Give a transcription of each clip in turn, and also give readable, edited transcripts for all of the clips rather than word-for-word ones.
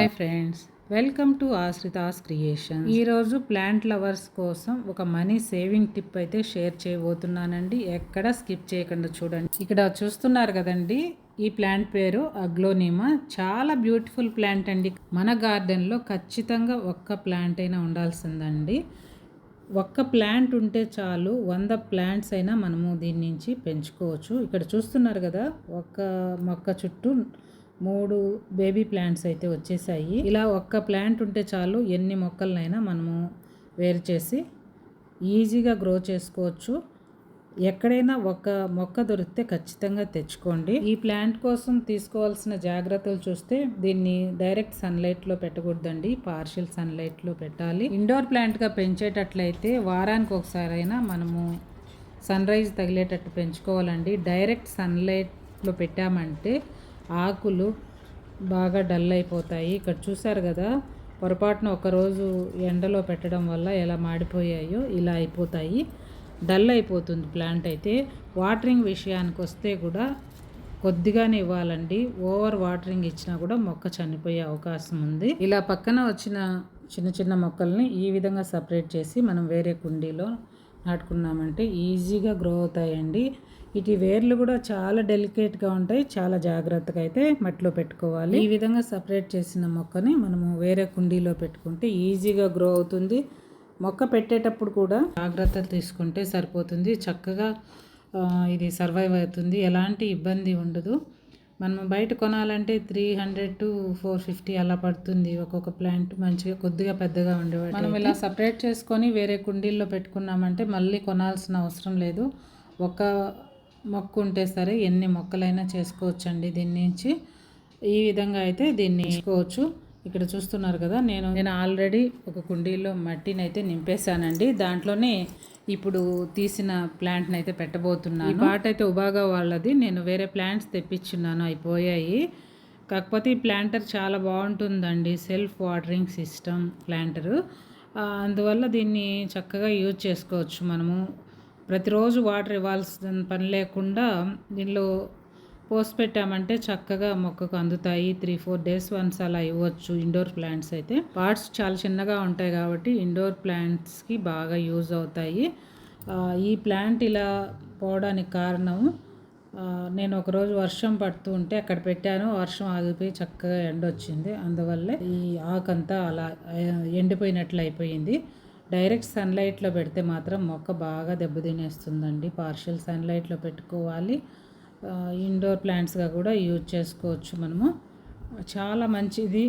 Hi friends, welcome to Ashrita's creation. ఈరోజు plant lovers కోసం ఒక మనీ సేవింగ్ టిప్ అయితే షేర్ చేయబోతున్నానండి. ఎక్కడ స్కిప్ చేయకుండా చూడండి. ఇక్కడ చూస్తున్నారు కదండి, ఈ ప్లాంట్ పేరు అగ్లోనిమా. చాలా బ్యూటిఫుల్ ప్లాంట్ అండి. మన గార్డెన్లో ఖచ్చితంగా ఒక్క ప్లాంట్ అయినా ఉండాల్సిందండి. ఒక్క ప్లాంట్ ఉంటే చాలు, 100 ప్లాంట్స్ అయినా మనము దీని నుంచి పెంచుకోవచ్చు. ఇక్కడ చూస్తున్నారు కదా, ఒక్క మొక్క చుట్టూ 3 బేబీ ప్లాంట్స్ అయితే వచ్చేసాయి. ఇలా ఒక్క ప్లాంట్ ఉంటే చాలు, ఎన్ని మొక్కలనైనా మనము వేరు చేసి ఈజీగా గ్రో చేసుకోవచ్చు. ఎక్కడైనా ఒక మొక్క దొరికితే ఖచ్చితంగా తెచ్చుకోండి. ఈ ప్లాంట్ కోసం తీసుకోవాల్సిన జాగ్రత్తలు చూస్తే, దీన్ని డైరెక్ట్ సన్లైట్లో పెట్టకూడదండి, పార్షియల్ సన్లైట్లో పెట్టాలి. ఇండోర్ ప్లాంట్గా పెంచేటట్లయితే వారానికి ఒకసారైనా మనము సన్ రైజ్ తగిలేటట్టు పెంచుకోవాలండి. డైరెక్ట్ సన్లైట్లో పెట్టామంటే ఆకులు బాగా డల్ అయిపోతాయి. ఇక్కడ చూసారు కదా, పొరపాటున ఒకరోజు ఎండలో పెట్టడం వల్ల ఎలా మాడిపోయాయో ఇలా అయిపోతాయి, డల్ అయిపోతుంది ప్లాంట్ అయితే. వాటరింగ్ విషయానికి వస్తే కూడా కొద్దిగానే ఇవ్వాలండి. ఓవర్ వాటరింగ్ ఇచ్చినా కూడా మొక్క చనిపోయే అవకాశం ఉంది. ఇలా పక్కన వచ్చిన చిన్న చిన్న మొక్కల్ని ఈ విధంగా సపరేట్ చేసి మనం వేరే కుండీలో నాటుకున్నామంటే ఈజీగా గ్రో అవుతాయండి. ఇటు వేర్లు కూడా చాలా డెలికేట్గా ఉంటాయి, చాలా జాగ్రత్తగా అయితే మట్టిలో పెట్టుకోవాలి. ఈ విధంగా సపరేట్ చేసిన మొక్కని మనము వేరే కుండీలో పెట్టుకుంటే ఈజీగా గ్రో అవుతుంది. మొక్క పెట్టేటప్పుడు కూడా జాగ్రత్తలు తీసుకుంటే సరిపోతుంది, చక్కగా ఇది సర్వైవ్ అవుతుంది, ఎలాంటి ఇబ్బంది ఉండదు. మనం బయట కొనాలంటే 300 to 450 అలా పడుతుంది ఒక్కొక్క ప్లాంట్, మంచిగా కొద్దిగా పెద్దగా ఉండేవాడు. మనం ఇలా సపరేట్ చేసుకొని వేరే కుండీల్లో పెట్టుకున్నామంటే మళ్ళీ కొనాల్సిన అవసరం లేదు. ఒక మొక్క ఉంటే సరే ఎన్ని మొక్కలైనా చేసుకోవచ్చండి దీని నుంచి. ఈ విధంగా అయితే దీన్ని చేసుకోవచ్చు. ఇక్కడ చూస్తున్నారు కదా, నేను ఆల్రెడీ ఒక కుండీలో మట్టిని అయితే నింపేశానండి. దాంట్లోనే ఇప్పుడు తీసిన ప్లాంట్ని అయితే పెట్టబోతున్నాను. ఈ పాట అయితే ఉబాగా వాళ్ళది, నేను వేరే ప్లాంట్స్ తెప్పించున్నాను, అయిపోయాయి. కాకపోతే ఈ ప్లాంటర్ చాలా బాగుంటుందండి, సెల్ఫ్ వాటరింగ్ సిస్టమ్ ప్లాంటరు. అందువల్ల దీన్ని చక్కగా యూజ్ చేసుకోవచ్చు. మనము ప్రతిరోజు వాటర్ ఇవ్వాల్సిన పని లేకుండా దీనిలో పోసి పెట్టామంటే చక్కగా మొక్కకు అందుతాయి. 3-4 days వన్స్ అలా ఇవ్వచ్చు. ఇండోర్ ప్లాంట్స్ అయితే పార్ట్స్ చాలా చిన్నగా ఉంటాయి కాబట్టి ఇండోర్ ప్లాంట్స్కి బాగా యూజ్ అవుతాయి. ఈ ప్లాంట్ ఇలా పోవడానికి కారణం, నేను ఒకరోజు వర్షం పడుతూ ఉంటే అక్కడ పెట్టాను, వర్షం ఆగిపోయి చక్కగా ఎండ వచ్చింది, అందువల్లే ఈ ఆకంతా అలా ఎండిపోయినట్లు అయిపోయింది. డైరెక్ట్ సన్లైట్లో పెడితే మాత్రం మొక్క బాగా దెబ్బతినేస్తుందండి. పార్షియల్ సన్లైట్లో పెట్టుకోవాలి. ఇండోర్ ప్లాంట్స్గా కూడా యూజ్ చేసుకోవచ్చు మనము. చాలా మంచిది,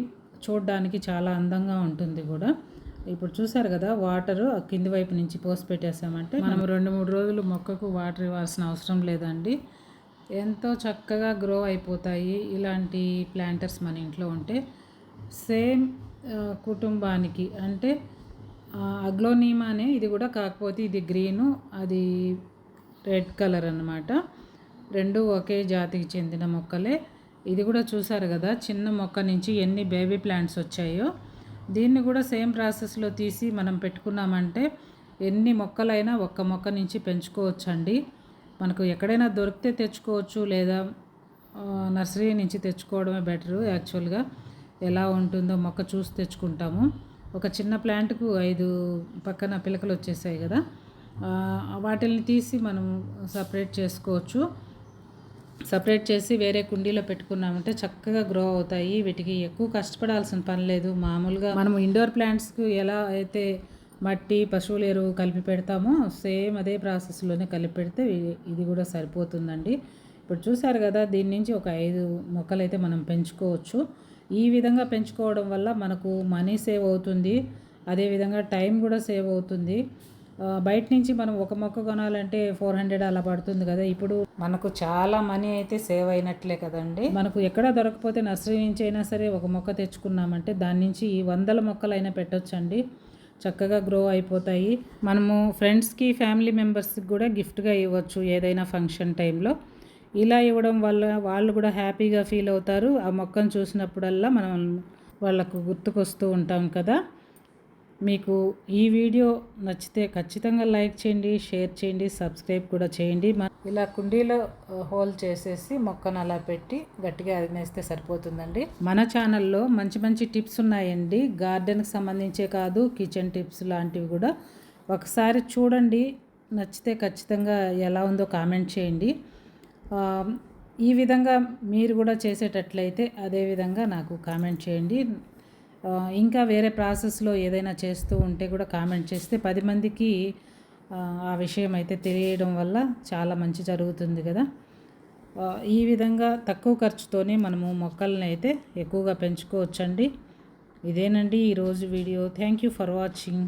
చూడడానికి చాలా అందంగా ఉంటుంది కూడా. ఇప్పుడు చూసారు కదా, వాటరు కింది వైపు నుంచి పోసి పెట్టేసామంటే మనం 2-3 రోజులు మొక్కకు వాటర్ ఇవ్వాల్సిన అవసరం లేదండి. ఎంతో చక్కగా గ్రో అయిపోతాయి ఇలాంటి ప్లాంటర్స్ మన ఇంట్లో ఉంటే. సేమ్ కుటుంబానికి అంటే అగ్లోనిమానే ఇది కూడా, కాకపోతే ఇది గ్రీను, అది రెడ్ కలర్ అన్నమాట. రెండు ఒకే జాతికి చెందిన మొక్కలే. ఇది కూడా చూసారు కదా, చిన్న మొక్క నుంచి ఎన్ని బేబీ ప్లాంట్స్ వచ్చాయో. దీన్ని కూడా సేమ్ ప్రాసెస్లో తీసి మనం పెట్టుకున్నామంటే ఎన్ని మొక్కలైనా ఒక్క మొక్క నుంచి పెంచుకోవచ్చండి. మనకు ఎక్కడైనా దొరికితే తెచ్చుకోవచ్చు, లేదా నర్సరీ నుంచి తెచ్చుకోవడమే బెటరు. యాక్చువల్గా ఎలా ఉంటుందో మొక్క చూసి తెచ్చుకుంటాము. ఒక చిన్న ప్లాంట్కు 5 పక్కన పిలకలు వచ్చేసాయి కదా, వాటిని తీసి మనం సపరేట్ చేసుకోవచ్చు. సపరేట్ చేసి వేరే కుండీలో పెట్టుకున్నామంటే చక్కగా గ్రో అవుతాయి. వీటికి ఎక్కువ కష్టపడాల్సిన పని లేదు. మామూలుగా మనం ఇండోర్ ప్లాంట్స్కి ఎలా అయితే మట్టి, పశువుల ఎరువు కలిపి పెడతామో సేమ్ అదే ప్రాసెస్లోనే కలిపి పెడితే ఇది కూడా సరిపోతుందండి. ఇప్పుడు చూసారు కదా, దీని నుంచి ఒక 5 మొక్కలు అయితే మనం పెంచుకోవచ్చు. ఈ విధంగా పెంచుకోవడం వల్ల మనకు మనీ సేవ్ అవుతుంది, అదేవిధంగా టైం కూడా సేవ్ అవుతుంది. బయట నుంచి మనం ఒక మొక్క కొనాలంటే 400 అలా పడుతుంది కదా, ఇప్పుడు మనకు చాలా మనీ అయితే సేవ్ అయినట్లే కదండి. మనకు ఎక్కడ దొరకపోతే నర్సరీ నుంచి అయినా సరే ఒక మొక్క తెచ్చుకున్నామంటే దాని నుంచి 100 మొక్కలైనా పెట్టొచ్చండి, చక్కగా గ్రో అయిపోతాయి. మనము ఫ్రెండ్స్కి, ఫ్యామిలీ మెంబర్స్కి కూడా గిఫ్ట్గా ఇవ్వచ్చు ఏదైనా ఫంక్షన్ టైంలో. ఇలా ఇవ్వడం వల్ల వాళ్ళు కూడా హ్యాపీగా ఫీల్ అవుతారు. ఆ మొక్కను చూసినప్పుడల్లా మనం వాళ్ళకు గుర్తుకొస్తూ ఉంటాం కదా. మీకు ఈ వీడియో నచ్చితే ఖచ్చితంగా లైక్ చేయండి, షేర్ చేయండి, సబ్స్క్రైబ్ కూడా చేయండి. ఇలా కుండీలో హోల్ చేసేసి మొక్కను అలా పెట్టి గట్టిగా అదినేస్తే సరిపోతుందండి. మన ఛానల్లో మంచి మంచి టిప్స్ ఉన్నాయండి, గార్డెన్కి సంబంధించే కాదు, కిచెన్ టిప్స్ లాంటివి కూడా. ఒకసారి చూడండి, నచ్చితే ఖచ్చితంగా ఎలా ఉందో కామెంట్ చేయండి. ఈ విధంగా మీరు కూడా చేసేటట్లయితే అదే విధంగా నాకు కామెంట్ చేయండి. ఇంకా వేరే ప్రాసెస్లో ఏదైనా చేస్తూ ఉంటే కూడా కామెంట్ చేస్తే 10 మందికి ఆ విషయం అయితే తెలియడం వల్ల చాలా మంచి జరుగుతుంది కదా. ఈ విధంగా తక్కువ ఖర్చుతోనే మనము మొక్కల్ని అయితే ఎక్కువగా పెంచుకోవచ్చండి. ఇదేనండి ఈరోజు video. Thank you for watching.